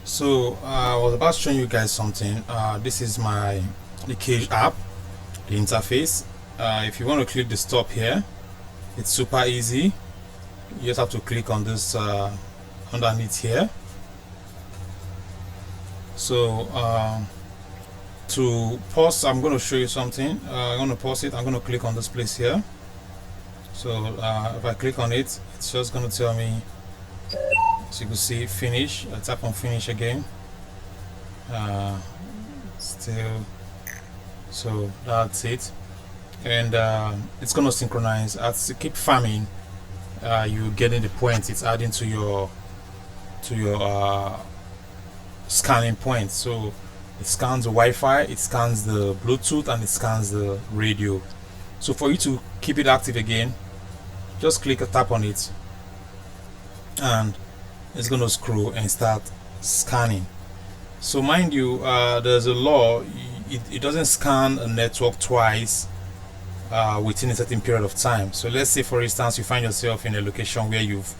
So I was about showing you guys something. This is the Kage app, the interface. If you want to click the stop here, it's super easy. You just have to click on this underneath here. So to pause, I'm going to show you something. I'm going to pause it. I'm going to click on this place here. So if I click on it, it's just going to tell me. So you can see finish. I tap on finish again. Still, so that's it, and it's gonna synchronize. As you keep farming, you getting the points. It's adding to your scanning points. So it scans the Wi-Fi, it scans the Bluetooth, and it scans the radio. So for you to keep it active again, just click a tap on it, and it's going to scroll and start scanning. So mind you, there's a law. It doesn't scan a network twice within a certain period of time. So let's say, for instance, you find yourself in a location where you've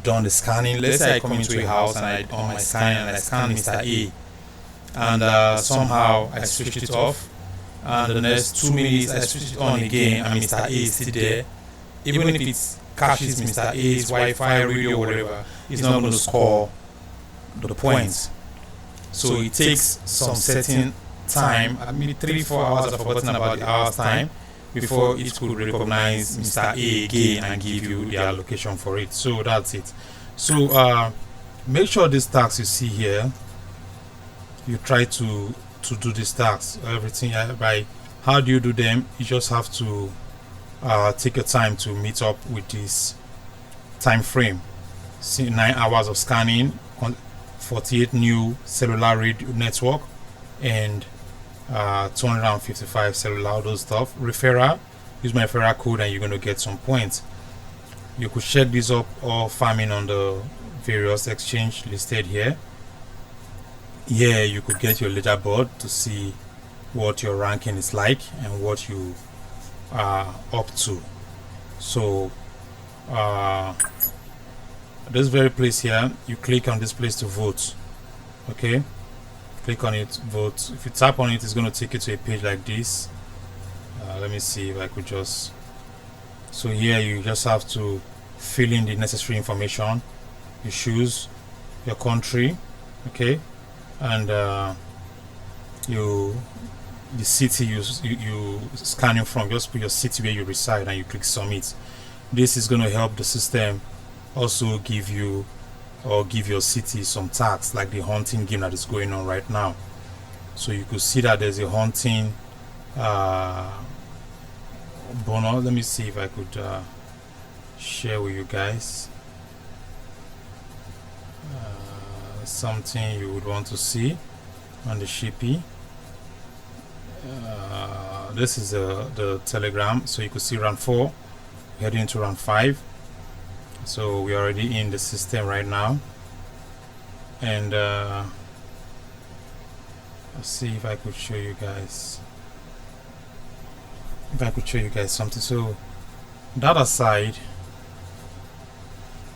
done the scanning. Let's say I come into a house and I on my scanning and I scan Mr. A, and somehow I switched it off, and the next 2 minutes I switched it on again and Mr. A is still there. Even if it's caches Mr. A's Wi-Fi, radio, whatever, it's not going to score the points. So it takes some certain time, maybe 3-4 hours. I've forgotten about the hours time before it could recognize Mr. A again and give you the allocation for it. So that's it. So make sure these tasks you see here, you try to do these tasks, everything. By how do you do them? You just have to take your time to meet up with this time frame. See, 9 hours of scanning, 48 new cellular radio network, and 255 cellular, all those stuff. Referral, use my referral code and you're going to get some points. You could check this up or farming on the various exchange listed here. Here you could get your leaderboard to see what your ranking is like and what you up to. So this very place here, you click on this place to vote. Okay, click on it, vote. If you tap on it, it's going to take you to a page like this. Let me see if I could just. So here you just have to fill in the necessary information. You choose your country, okay, and the city you scanning from, just put your city where you reside and you click submit. This is going to help the system also give you or give your city some tax, like the hunting game that is going on right now. So you could see that there's a hunting bonus. Let me see if I could share with you guys something you would want to see on the Shippy. This is the Telegram. So you could see round 4, heading into round 5. So we're already in the system right now, and let's see if I could show you guys. Something. So that aside,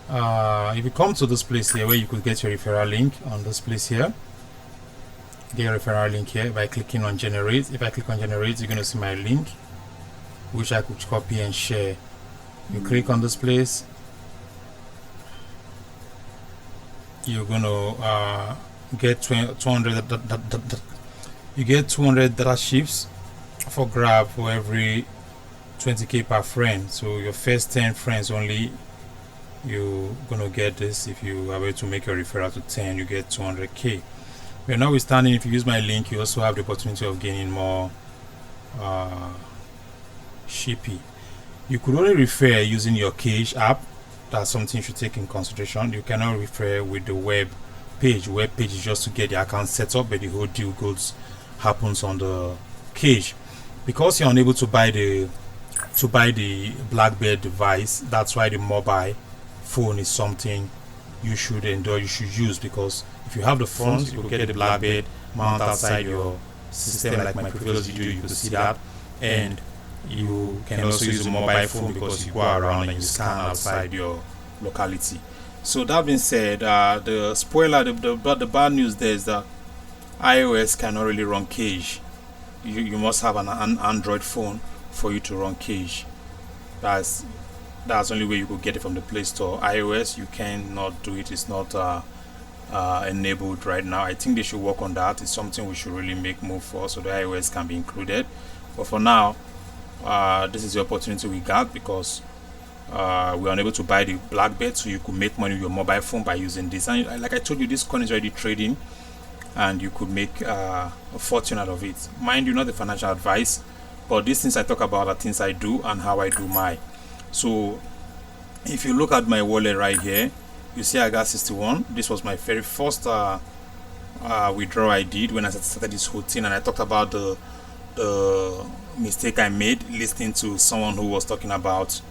if you come to this place here where you could get your referral link on this place here, get your referral link here by clicking on generate. If I click on generate, you're going to see my link, which I could copy and share. You click on this place, you're going to get 200 you get 200 data chips for grab for every 20k per friend. So your first 10 friends only, you're going to get this. If you are able to make your referral to 10, you get 200k. But notwithstanding, if you use my link, you also have the opportunity of gaining more Shippy. You could only refer using your Kage app. That's something you should take in consideration. You cannot refer with the web page. Web page is just to get the account set up, but the whole deal happens on the Kage. Because you're unable to buy the BlackBerry device, that's why the mobile phone is something you should endure, you should use, because if you have the phones, you will get the BlackBerry mount outside your system, like my previous video, you could see that. And you can also use a mobile phone because you go around and you scan outside your locality. So that being said, the spoiler, the bad news there is that iOS cannot really run Kage. You must have an Android phone for you to run Kage. That's the only way you could get it from the Play Store. iOS, you cannot do it. It's not enabled right now. I think they should work on that. It's something we should really make move for, so the iOS can be included. But for now, this is the opportunity we got, because we are unable to buy the black belt, so you could make money with your mobile phone by using this. And like I told you, this coin is already trading, and you could make a fortune out of it. Mind you, not a financial advice, but these things I talk about are things I do and how I do mine. So if you look at my wallet right here, you see I got 61. This was my very first withdrawal I did when I started this whole thing, and I talked about the mistake I made listening to someone who was talking about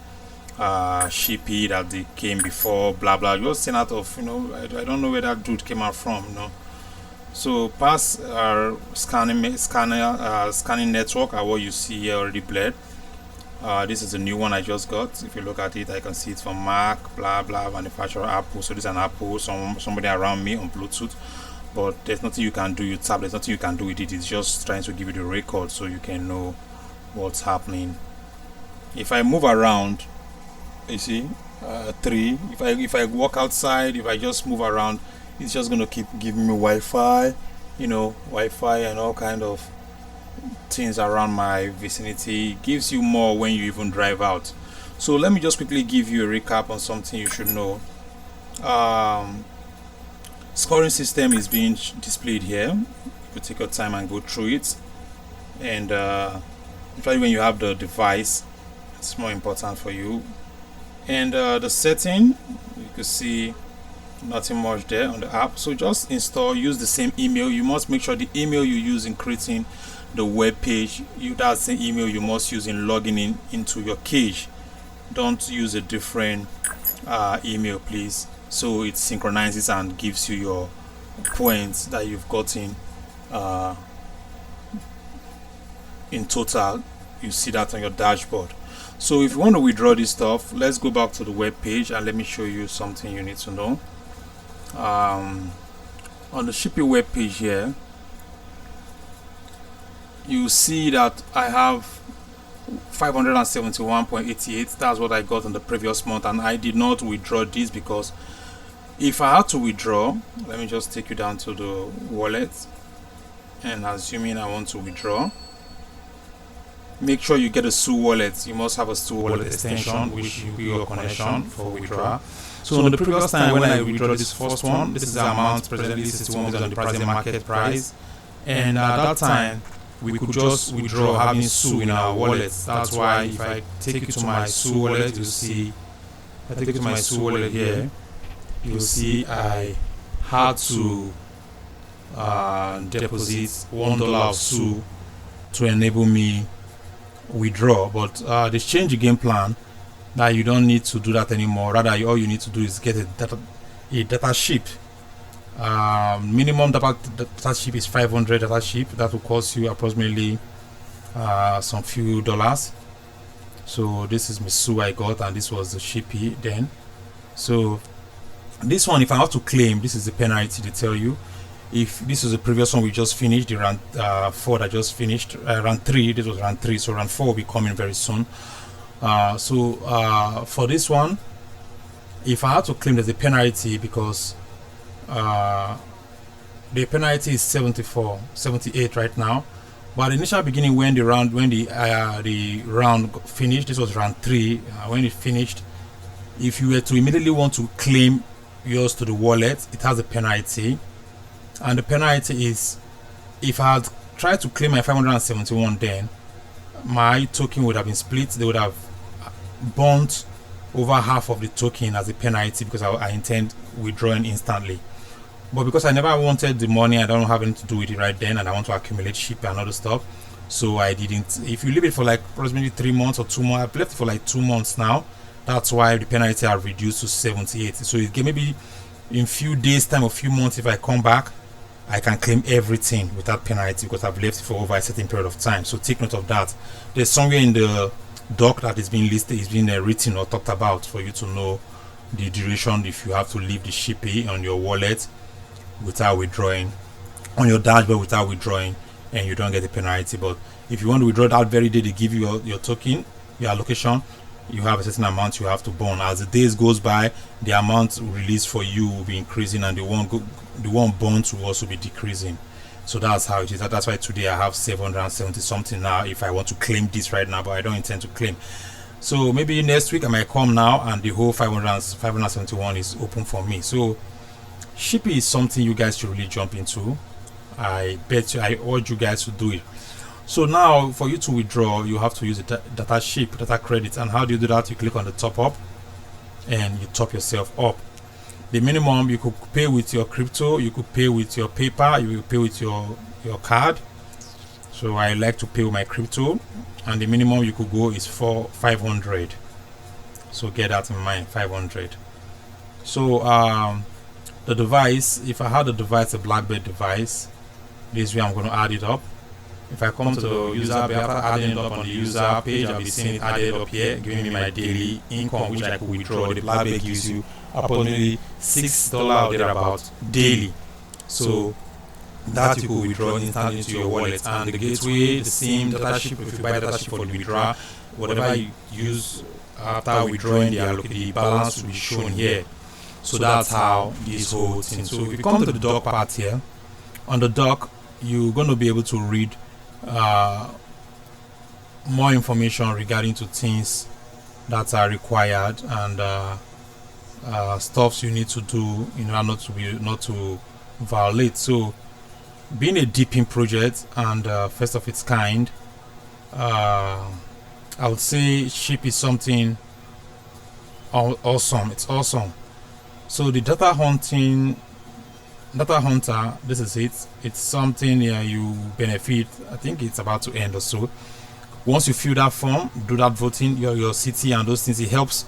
Shippy, that they came before, blah blah. Just saying out of, I don't know where that dude came out from, So past scanning network are what you see here already bled. This is a new one I just got. If you look at it, I can see it from Mac, blah blah, manufacturer Apple. So this is an Apple, somebody around me on Bluetooth. But there's nothing you can do. You tap, there's nothing you can do with it. It's just trying to give you the record so you can know what's happening. If I move around, you see 3. If I walk outside, if I just move around, it's just gonna keep giving me Wi-Fi, Wi-Fi and all kind of things around my vicinity. It gives you more when you even drive out. So let me just quickly give you a recap on something you should know. Scoring system is being displayed here. You could take your time and go through it, and especially when you have the device, it's more important for you. And the setting, you can see nothing much there on the app. So just install, use the same email. You must make sure the email you use in creating the web page, that's the email you must use in logging into your Kage. Don't use a different email, please, so it synchronizes and gives you your points that you've gotten in total. You see that on your dashboard. So if you want to withdraw this stuff, let's go back to the web page and let me show you something you need to know. On the Shippy web page here, you see that I have 571.88. That's what I got in the previous month, and I did not withdraw this because if I had to withdraw, let me just take you down to the wallet, and assuming I want to withdraw, make sure you get a SU wallet. You must have a SU wallet extension, which will be your connection for withdrawal. So in the previous time when I withdraw this first one, this is the amount presently 61 based on the present market price, and at that time we could just withdraw having SU in our wallets. That's why if I take you to my SU wallet, you'll see, if I take you to my SU wallet here, you'll see I had to deposit $1 of SU to enable me withdraw. But they changed the game plan that you don't need to do that anymore. Rather, all you need to do is get a data ship. Minimum data ship is 500 data ship. That will cost you approximately some few dollars. So this is Misu I got, and this was the Shippy then. So this one, if I have to claim, this is the penalty they tell you. If this is the previous one we just finished, the round 4 that just finished, round 3, this was round 3, so round 4 will be coming very soon. For this one, if I had to claim, there's a penalty because the penalty is 78 right now. But initial beginning, when the round finished, this was round 3. When it finished, if you were to immediately want to claim yours to the wallet, it has a penalty, and the penalty is, if I had tried to claim my 571, then my token would have been split. They would have burnt over half of the token as a penalty because I intend withdrawing instantly. But because I never wanted the money, I don't have anything to do with it right then, and I want to accumulate ship and other stuff, so I didn't. If you leave it for like approximately 3 months or 2 months, I've left it for like 2 months now. That's why the penalty are reduced to 78. So it can maybe in few days time or few months, if I come back, I can claim everything without penalty because I've left it for over a certain period of time. So take note of that. There's somewhere in the doc that is being listed, is being written or talked about for you to know the duration if you have to leave the Shippy on your wallet without withdrawing, on your dashboard without withdrawing, and you don't get a penalty. But if you want to withdraw that very day they give you your token, your allocation, you have a certain amount you have to burn. As the days goes by, the amount released for you will be increasing, and the one burnt will also be decreasing. So that's how it is. That's why today I have 770 something now if I want to claim this right now, but I don't intend to claim. So maybe next week I might come now and the whole 571 is open for me. So Shippy is something you guys should really jump into. I urge you guys to do it. So now for you to withdraw, you have to use the data ship, data credit. And how do you do that? You click on the top up and you top yourself up. The minimum, you could pay with your crypto, you could pay with your paper, you will pay with your card. So I like to pay with my crypto, and the minimum you could go is for 500. So get that in mind, 500. So the device, if I had a device, a BlackBerry device, this way I'm going to add it up. If I come to the user page, after adding it up on the user page, I'll be seeing it added up here, giving me my daily income, which I could withdraw. The BlackBerry gives you approximately $6 or thereabouts daily. So that you could withdraw instantly into your wallet. And the gateway, the same data ship. If you buy data ship for the withdrawal, whatever you use after withdrawing the balance will be shown here. So that's how this whole thing. So if you come to the dock part here, on the dock, you're going to be able to read more information regarding to things that are required and stuffs you need to do in order not to violate. So being a deeping project and first of its kind, I would say Ship is something awesome. It's awesome. So the data hunter, this is it. It's something you benefit. I think it's about to end or so. Once you fill that form, do that voting, your city and those things, it helps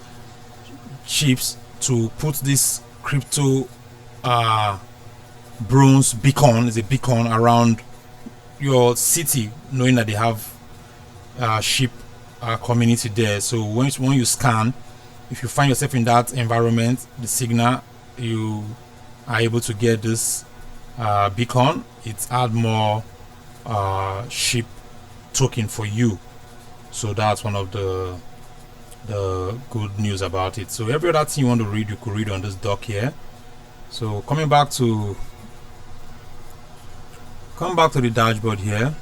chips to put this crypto bronze beacon, is a beacon around your city, knowing that they have ship community there. So when you scan, if you find yourself in that environment, the signal, you are able to get this beacon. It add more ship token for you. So that's one of the good news about it. So every other thing you want to read, you could read on this dock here. So coming back to the dashboard here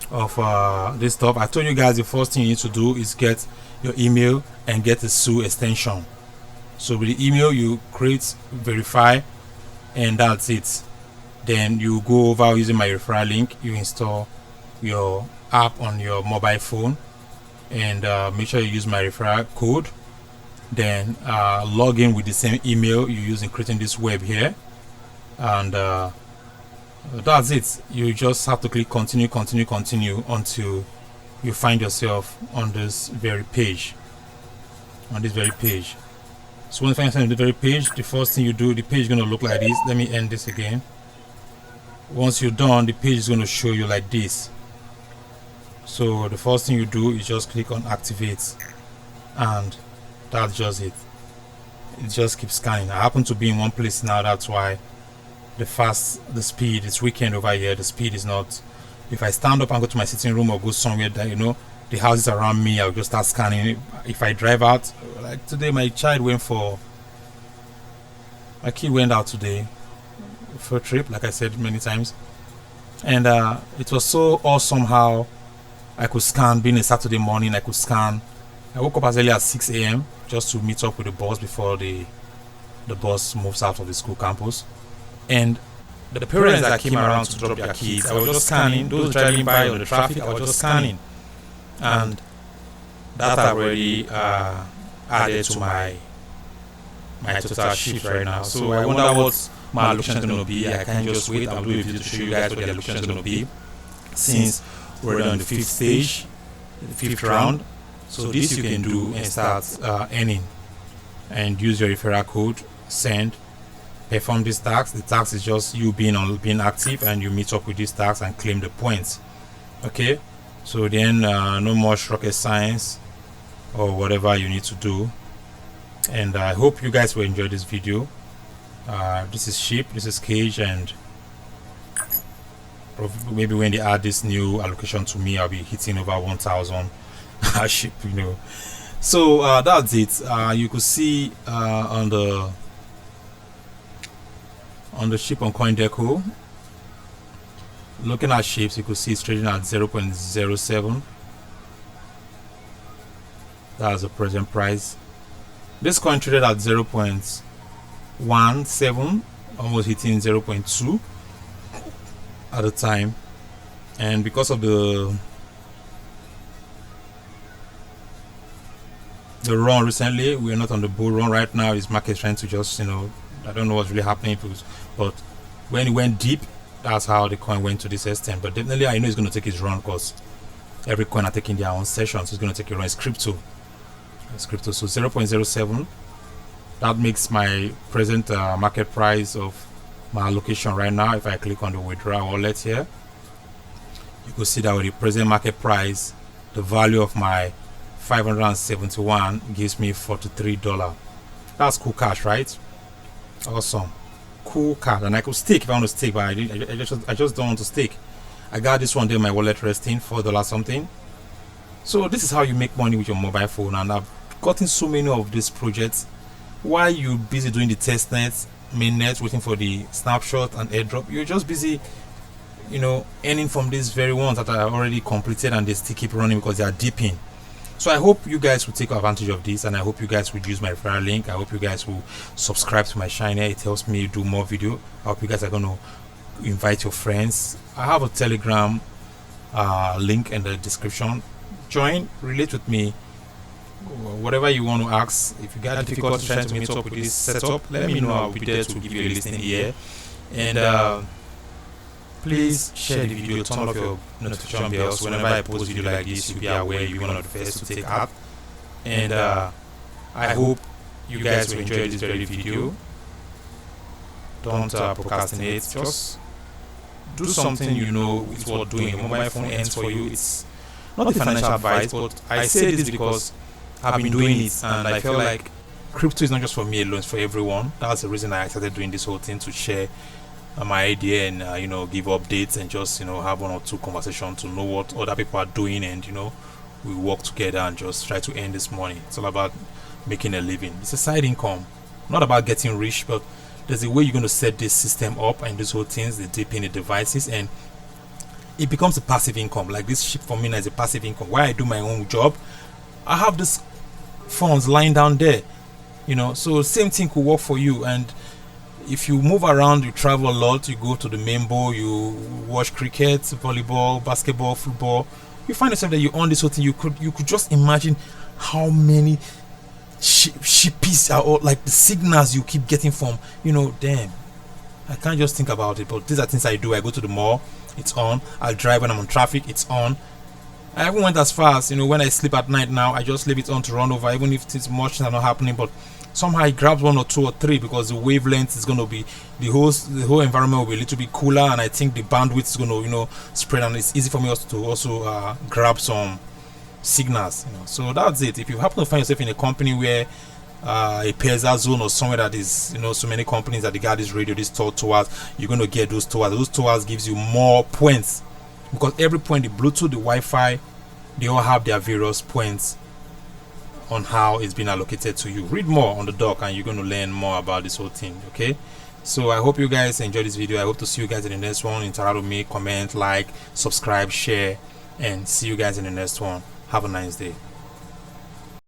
of this stuff, I told you guys the first thing you need to do is get your email and get a SU extension. So with the email, you create, verify, and that's it. Then you go over using my referral link, you install your app on your mobile phone, and make sure you use my referral code. Then log in with the same email you use in creating this web here, and that's it. You just have to click continue until you find yourself on this very page. So when you find yourself on the very page, the first thing you do, the page is going to look like this. Let me end this again. Once you're done, the page is going to show you like this. So the first thing you do is just click on activate, and that's just it. It just keeps scanning. I happen to be in one place now, that's why the speed, it's weekend over here, the speed is not. If I stand up and go to my sitting room or go somewhere that the houses around me, I'll just start scanning. If I drive out, like today, my kid went out today for a trip, like I said many times, and it was so awesome how I could scan. Being a Saturday morning, I could scan. I woke up as early as 6 a.m. just to meet up with the bus before the bus moves out of the school campus. And the parents that came around to drop their kids, I was just scanning. Those driving by on the traffic, I was just scanning. And that already added to my total shift right now. So I wonder what my allocation is going to be. I can't just wait. I'll do a video to show you guys what the allocation is going to be, since we're on the 5th stage, the 5th round. So this you can do and start earning, and use your referral code, send, perform this task. The task is just you being active, and you meet up with this task and claim the points. Okay, so then no more rocket science or whatever you need to do. and I hope you guys will enjoy this video. This is Chirp, this is Kage, and maybe when they add this new allocation to me, I'll be hitting over 1,000 Chirp, you know. So that's it. You could see on the Chirp on CoinDeco, looking at Chirps, you could see it's trading at 0.07. That's the present price. This coin traded at 0.17, almost hitting 0.2 at the time, and because of the run recently, we're not on the bull run right now. This market trying to just, you know, I don't know what's really happening, but when it went deep, that's how the coin went to this extent. But definitely I know it's going to take its run, because every coin are taking their own sessions. It's going to take a run. It's crypto. So 0.07, that makes my present market price of my allocation right now. If I click on the withdraw wallet here, you can see that with the present market price, the value of my 571 gives me $43. That's cool cash, right? Awesome, cool cash. And I could stake if I want to stake, but I just don't want to stake. I got this one there in my wallet resting, $4 something. So this is how you make money with your mobile phone, and I've gotten so many of these projects. While you're busy doing the testnet, mainnet, waiting for the snapshot and airdrop, you're just busy, you know, earning from these very ones that are already completed, and they still keep running because they are deeping. So I hope you guys will take advantage of this, and I hope you guys will use my referral link. I hope you guys will subscribe to my channel. It helps me do more video. I hope you guys are going to invite your friends. I have a Telegram link in the description. Join, relate with me, whatever you want to ask. If you got difficulty trying to meet up with this setup, let me know. I'll be there to give you a listening ear. And please share the video, turn off your notification bells. Whenever I post video like this, you'll be aware, you'll be one of the first to take up. And I hope you guys will enjoy this very video. Don't procrastinate. Just do something you know it's worth doing. Your mobile phone ends for you. It's not a financial advice, but I say this because I've been doing it, and I feel like crypto is not just for me alone, it's for everyone. That's the reason I started doing this whole thing, to share my idea and you know, give updates, and just, you know, have one or two conversations to know what other people are doing, and you know, we work together and just try to earn this money. It's all about making a living. It's a side income, not about getting rich, but there's a way you're going to set this system up and these whole things, the deep in the devices, and it becomes a passive income. Like this ship for me now is a passive income. While I do my own job, I have this funds lying down there, you know. So same thing could work for you. And if you move around, you travel a lot, you go to the main bowl, you watch cricket, volleyball, basketball, football, you find yourself that you own this whole thing. You could just imagine how many shippies are, or like the signals you keep getting from, you know, damn, I can't just think about it. But these are things I do. I go to the mall, it's on. I'll drive when I'm on traffic, it's on. I even went as far as, you know, when I sleep at night now, I just leave it on to run over, even if it's much things are not happening. But somehow it grabs 1 or 2 or 3, because the wavelength is going to be, the whole environment will be a little bit cooler, and I think the bandwidth is going to, you know, spread, and it's easy for me also to grab some signals, you know. So that's it. If you happen to find yourself in a company where a Pesa zone or somewhere that is, you know, so many companies that they got this radio, this towers, you're going to get those towers gives you more points, because every point, the Bluetooth, the Wi-Fi, they all have their various points on how it's been allocated to you. Read more on the doc, and you're going to learn more about this whole thing. Okay, so I hope you guys enjoyed this video. I hope to see you guys in the next one. Interact with me, comment, like, subscribe, share, and see you guys in the next one. Have a nice day.